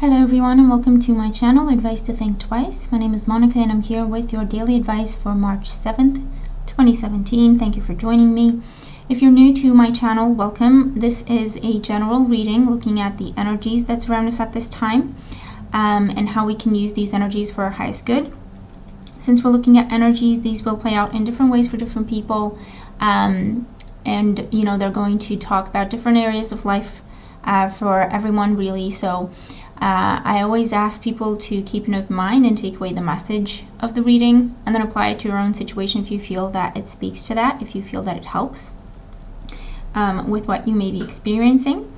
Hello everyone and welcome to my channel, Advice to Think Twice. My name is Monica and I'm here with your daily advice for March 7th, 2017. Thank you for joining me. If you're new to my channel, welcome. This is a general reading looking at the energies that surround us at this time and how we can use these energies for our highest good. Since we're looking at energies, these will play out in different ways for different people, and they're going to talk about different areas of life for everyone really. So I always ask people to keep an open mind and take away the message of the reading and then apply it to your own situation if you feel that it speaks to that, if you feel that it helps with what you may be experiencing.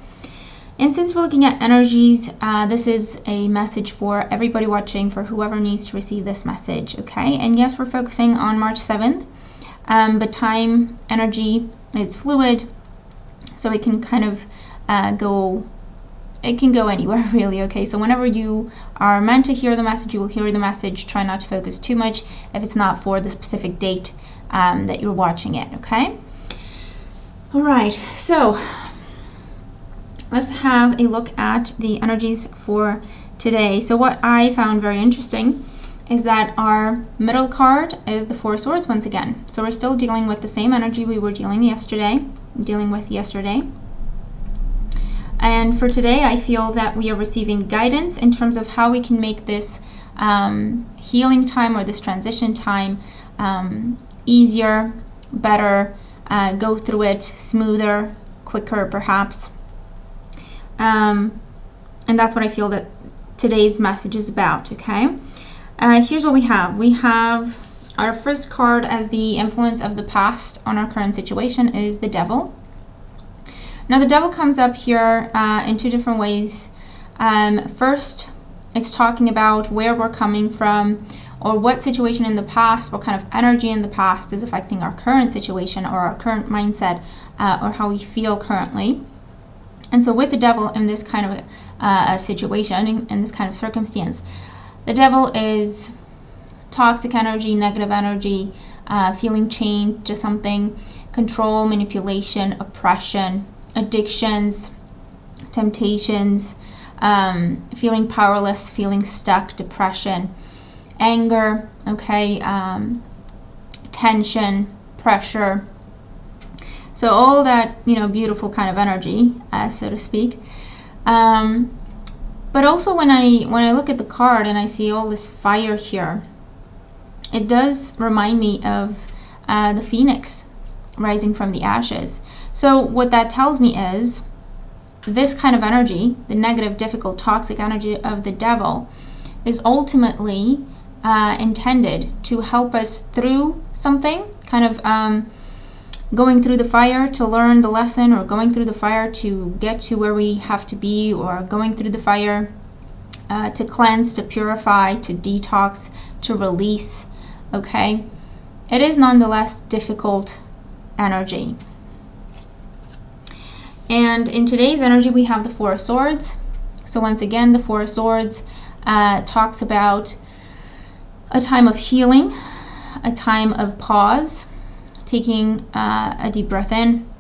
And since we're looking at energies, this is a message for everybody watching, for whoever needs to receive this message, okay? And yes, we're focusing on March 7th, but time, energy is fluid, so it can kind of go anywhere really, okay? So whenever you are meant to hear the message, you will hear the message. Try not to focus too much if it's not for the specific date that you're watching it, okay? All right, so let's have a look at the energies for today. So what I found very interesting is that our middle card is the Four of Swords once again. So we're still dealing with the same energy we were dealing with yesterday. And for today, I feel that we are receiving guidance in terms of how we can make this healing time or this transition time easier, better, go through it smoother, quicker perhaps. And that's what I feel that today's message is about, okay? Here's what we have. We have our first card as the influence of the past on our current situation is the Devil. Now the Devil comes up here in two different ways. First, it's talking about where we're coming from, or what situation in the past, what kind of energy in the past is affecting our current situation or our current mindset, or how we feel currently. And so with the Devil in this kind of a situation, in this kind of circumstance, the Devil is toxic energy, negative energy, feeling chained to something, control, manipulation, oppression, addictions, temptations, feeling powerless, feeling stuck, depression, anger, okay, tension, pressure. So all that, beautiful kind of energy, so to speak. But also when I look at the card and I see all this fire here, it does remind me of the phoenix rising from the ashes. So what that tells me is this kind of energy, the negative, difficult, toxic energy of the Devil, is ultimately intended to help us through something, kind of going through the fire to learn the lesson, or going through the fire to get to where we have to be, or going through the fire to cleanse, to purify, to detox, to release, okay? It is nonetheless difficult energy. And in today's energy, we have the Four of Swords. So once again, the Four of Swords talks about a time of healing, a time of pause, taking a deep breath in,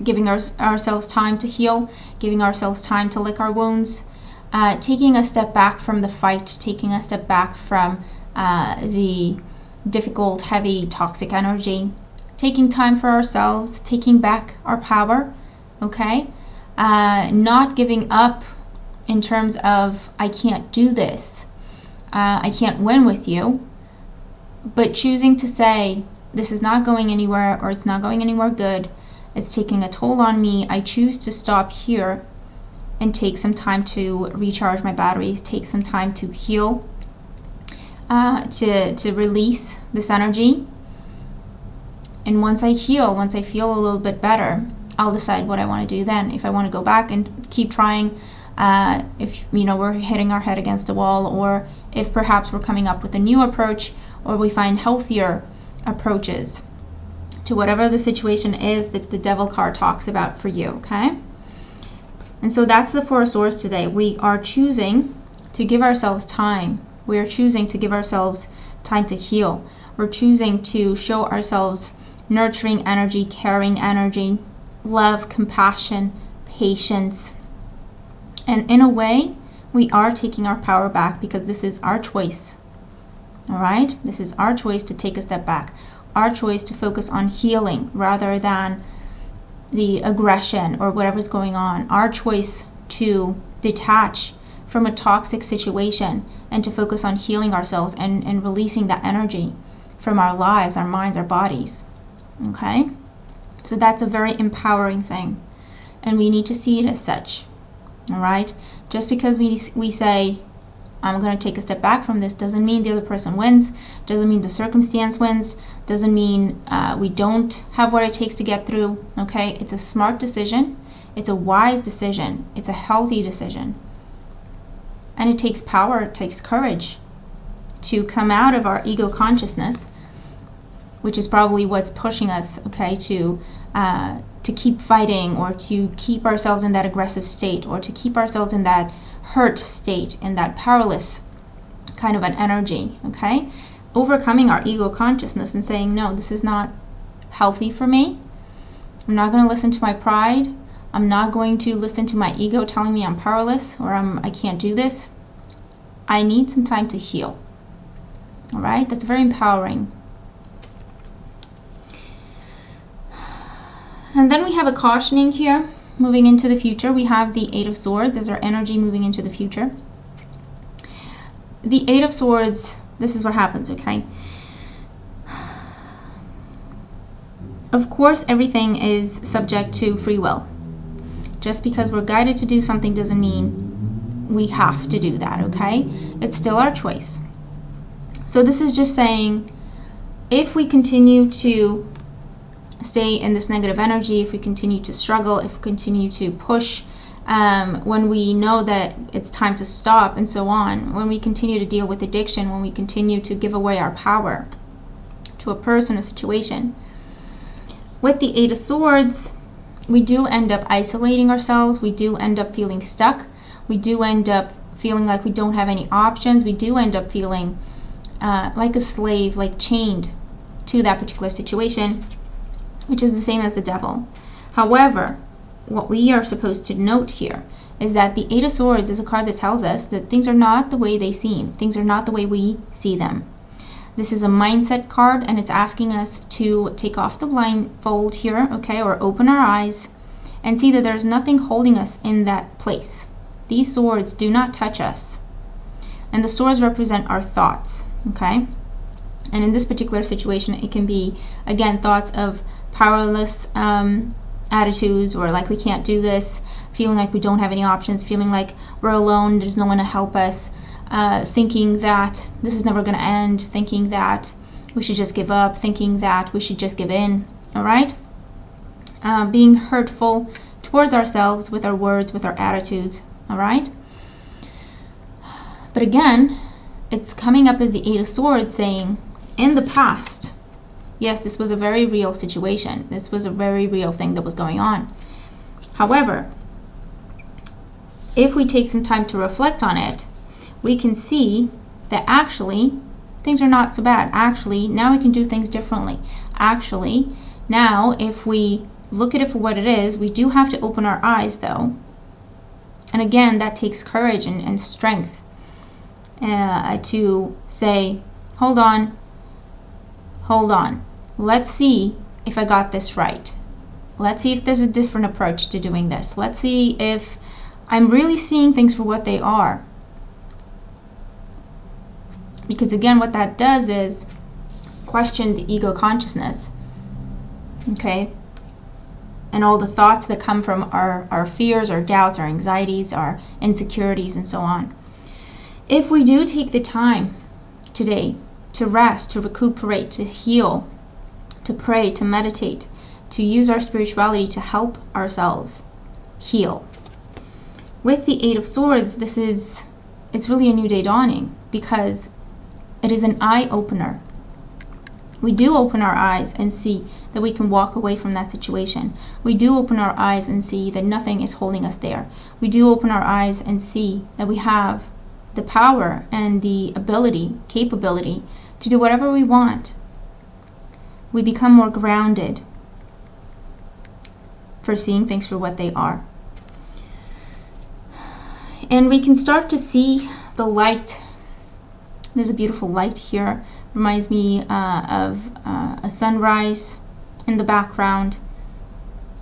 giving ourselves time to heal, giving ourselves time to lick our wounds, taking a step back from the fight, taking a step back from the difficult, heavy, toxic energy, taking time for ourselves, taking back our power, okay? Not giving up in terms of, I can't do this, I can't win with you, but choosing to say, this is not going anywhere, or it's not going anywhere good, it's taking a toll on me, I choose to stop here and take some time to recharge my batteries, take some time to heal, to release this energy. And once I heal, once I feel a little bit better, I'll decide what I want to do then. If I want to go back and keep trying, if we're hitting our head against a wall, or if perhaps we're coming up with a new approach, or we find healthier approaches to whatever the situation is that the Devil card talks about for you, okay? And so that's the Four of Swords today. We are choosing to give ourselves time. We are choosing to give ourselves time to heal. We're choosing to show ourselves nurturing energy, caring energy, love, compassion, patience. And in a way, we are taking our power back, because this is our choice. All right? This is our choice to take a step back. Our choice to focus on healing rather than the aggression or whatever's going on. Our choice to detach from a toxic situation and to focus on healing ourselves and releasing that energy from our lives, our minds, our bodies. Okay? So that's a very empowering thing. And we need to see it as such. All right? Just because we say, I'm going to take a step back from this, doesn't mean the other person wins, doesn't mean the circumstance wins, doesn't mean we don't have what it takes to get through. Okay? It's a smart decision. It's a wise decision. It's a healthy decision. And it takes power, it takes courage to come out of our ego consciousness, which is probably what's pushing us, okay, to keep fighting, or to keep ourselves in that aggressive state, or to keep ourselves in that hurt state, in that powerless kind of an energy, okay? Overcoming our ego consciousness and saying, no, this is not healthy for me. I'm not going to listen to my pride. I'm not going to listen to my ego telling me I'm powerless or I can't do this. I need some time to heal. All right? That's very empowering. And then we have a cautioning here. Moving into the future, we have the Eight of Swords as our energy moving into the future. The Eight of Swords, this is what happens, okay? Of course, everything is subject to free will. Just because we're guided to do something doesn't mean we have to do that, okay? It's still our choice. So this is just saying, if we continue to stay in this negative energy, if we continue to struggle, if we continue to push, when we know that it's time to stop and so on, when we continue to deal with addiction, when we continue to give away our power to a person, a situation. With the Eight of Swords, we do end up isolating ourselves. We do end up feeling stuck. We do end up feeling like we don't have any options. We do end up feeling like a slave, like chained to that particular situation, which is the same as the Devil. However, what we are supposed to note here is that the Eight of Swords is a card that tells us that things are not the way they seem. Things are not the way we see them. This is a mindset card, and it's asking us to take off the blindfold here, okay, or open our eyes and see that there's nothing holding us in that place. These swords do not touch us. And the swords represent our thoughts, okay? And in this particular situation, it can be, again, thoughts of powerless attitudes, or like we can't do this, feeling like we don't have any options, feeling like we're alone, there's no one to help us, thinking that this is never going to end, thinking that we should just give up, thinking that we should just give in, all right? Being hurtful towards ourselves with our words, with our attitudes, all right? But again, it's coming up as the Eight of Swords saying, in the past, yes, this was a very real situation. This was a very real thing that was going on. However, if we take some time to reflect on it, we can see that actually things are not so bad. Actually, now we can do things differently. Actually, now if we look at it for what it is, we do have to open our eyes though. And again, that takes courage and strength to say, hold on, let's see if I got this right. Let's see if there's a different approach to doing this. Let's see if I'm really seeing things for what they are. Because again, what that does is question the ego consciousness, okay? And all the thoughts that come from our fears, our doubts, our anxieties, our insecurities, and so on. If we do take the time today to rest, to recuperate, to heal, to pray, to meditate, to use our spirituality to help ourselves heal. With the Eight of Swords, it's really a new day dawning, because it is an eye-opener. We do open our eyes and see that we can walk away from that situation. We do open our eyes and see that nothing is holding us there. We do open our eyes and see that we have the power and the ability, capability to do whatever we want. We become more grounded for seeing things for what they are. And we can start to see the light. There's a beautiful light here. Reminds me of a sunrise in the background.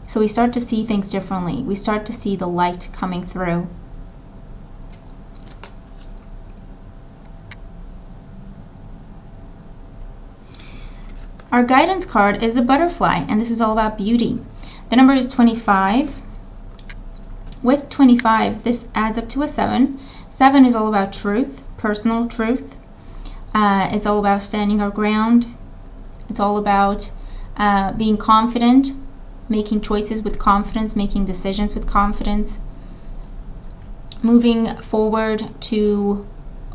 So we start to see things differently. We start to see the light coming through. Our guidance card is the butterfly, and this is all about beauty. The number is 25. With 25, this adds up to a 7. 7 is all about truth, personal truth. It's all about standing our ground. It's all about being confident, making choices with confidence, making decisions with confidence, moving forward to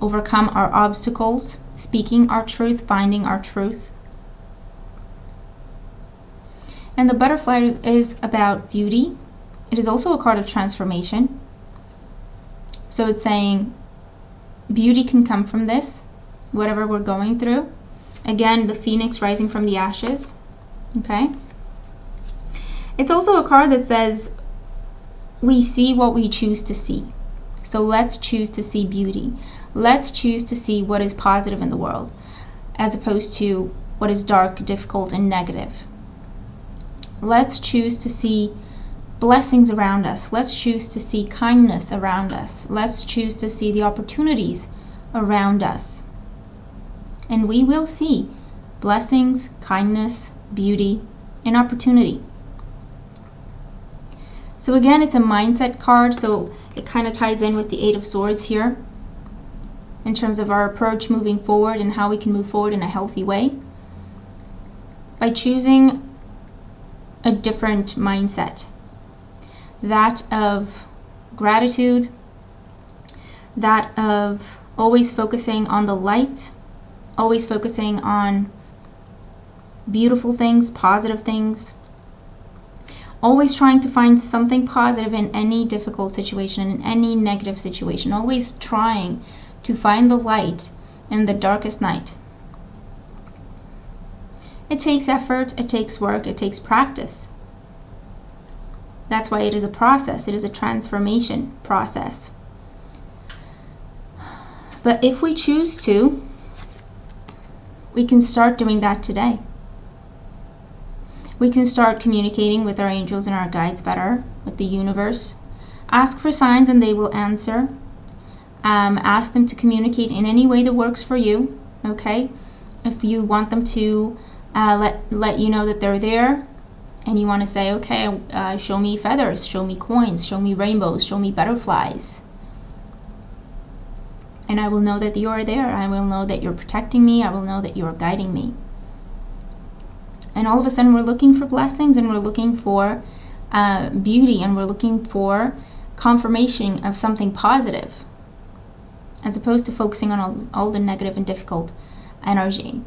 overcome our obstacles, speaking our truth, finding our truth. And the butterfly is about beauty. It is also a card of transformation. So it's saying beauty can come from this, whatever we're going through. Again, the phoenix rising from the ashes. Okay. It's also a card that says we see what we choose to see. So let's choose to see beauty. Let's choose to see what is positive in the world, as opposed to what is dark, difficult, and negative. Let's choose to see blessings around us. Let's choose to see kindness around us. Let's choose to see the opportunities around us. And we will see blessings, kindness, beauty, and opportunity. So again, it's a mindset card, so it kind of ties in with the Eight of Swords here in terms of our approach moving forward and how we can move forward in a healthy way by choosing a different mindset, that of gratitude, that of always focusing on the light, always focusing on beautiful things, positive things, always trying to find something positive in any difficult situation, in any negative situation, always trying to find the light in the darkest night. It takes effort, it takes work, it takes practice. That's why it is a process. It is a transformation process. But if we choose to, we can start doing that today. We can start communicating with our angels and our guides better, with the universe. Ask for signs and they will answer. Ask them to communicate in any way that works for you, okay? If you want them to let you know that they're there, and you want to say, okay, show me feathers, show me coins, show me rainbows, show me butterflies. And I will know that you are there. I will know that you're protecting me. I will know that you are guiding me. And all of a sudden we're looking for blessings, and we're looking for beauty, and we're looking for confirmation of something positive, as opposed to focusing on all the negative and difficult energy.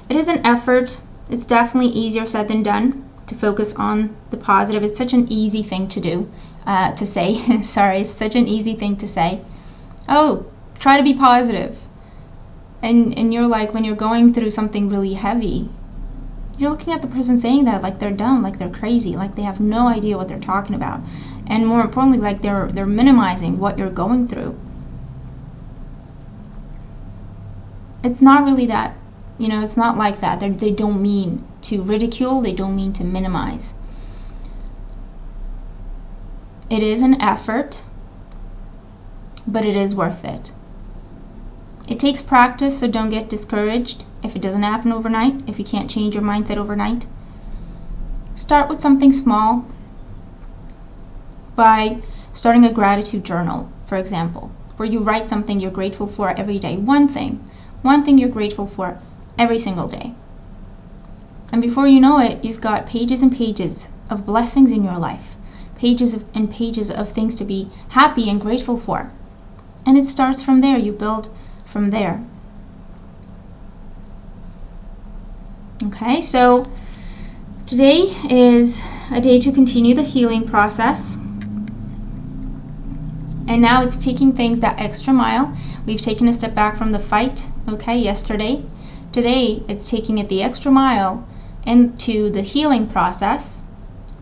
It is an effort. It's definitely easier said than done to focus on the positive. It's such an easy thing to do, to say. Sorry, it's such an easy thing to say. Oh, try to be positive. And you're like, when you're going through something really heavy, you're looking at the person saying that like they're dumb, like they're crazy, like they have no idea what they're talking about. And more importantly, like they're minimizing what you're going through. It's not really that. It's not like that. They don't mean to ridicule. They don't mean to minimize. It is an effort, but it is worth it. It takes practice, so don't get discouraged if it doesn't happen overnight, if you can't change your mindset overnight. Start with something small by starting a gratitude journal, for example, where you write something you're grateful for every day. One thing you're grateful for every single day. And before you know it, you've got pages and pages of blessings in your life, pages and pages of things to be happy and grateful for. And it starts from there. You build from there. Okay, so today is a day to continue the healing process. And now it's taking things that extra mile. We've taken a step back from the fight, okay, yesterday. Today, it's taking it the extra mile into the healing process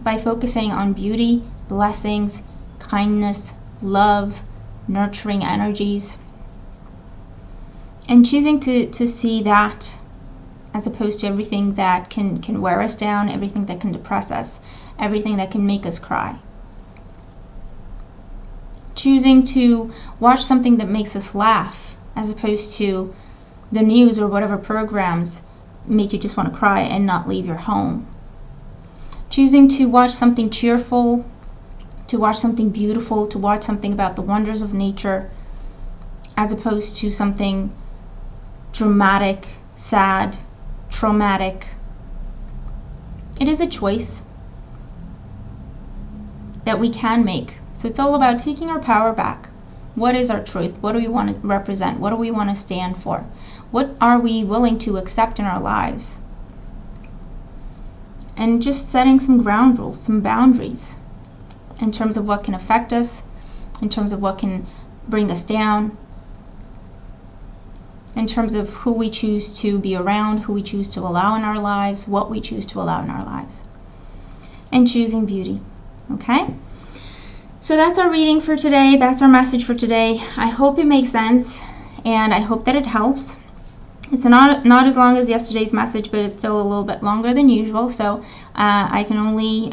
by focusing on beauty, blessings, kindness, love, nurturing energies, and choosing to see that as opposed to everything that can wear us down, everything that can depress us, everything that can make us cry. Choosing to watch something that makes us laugh as opposed to the news or whatever programs make you just want to cry and not leave your home. Choosing to watch something cheerful, to watch something beautiful, to watch something about the wonders of nature, as opposed to something dramatic, sad, traumatic. It is a choice that we can make. So it's all about taking our power back. What is our truth? What do we want to represent? What do we want to stand for? What are we willing to accept in our lives? And just setting some ground rules, some boundaries in terms of what can affect us, in terms of what can bring us down, in terms of who we choose to be around, who we choose to allow in our lives, what we choose to allow in our lives. And choosing beauty. Okay? So that's our reading for today. That's our message for today. I hope it makes sense, and I hope that it helps. It's not as long as yesterday's message, but it's still a little bit longer than usual. So I can only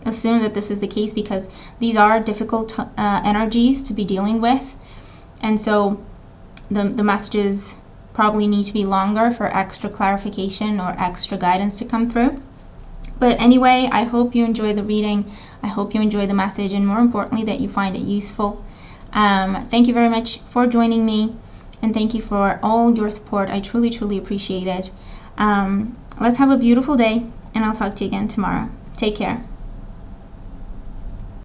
assume that this is the case because these are difficult energies to be dealing with. And so the messages probably need to be longer for extra clarification or extra guidance to come through. But anyway, I hope you enjoy the reading. I hope you enjoy the message, and more importantly, that you find it useful. Thank you very much for joining me, and thank you for all your support. I truly, truly appreciate it. Let's have a beautiful day, and I'll talk to you again tomorrow. Take care.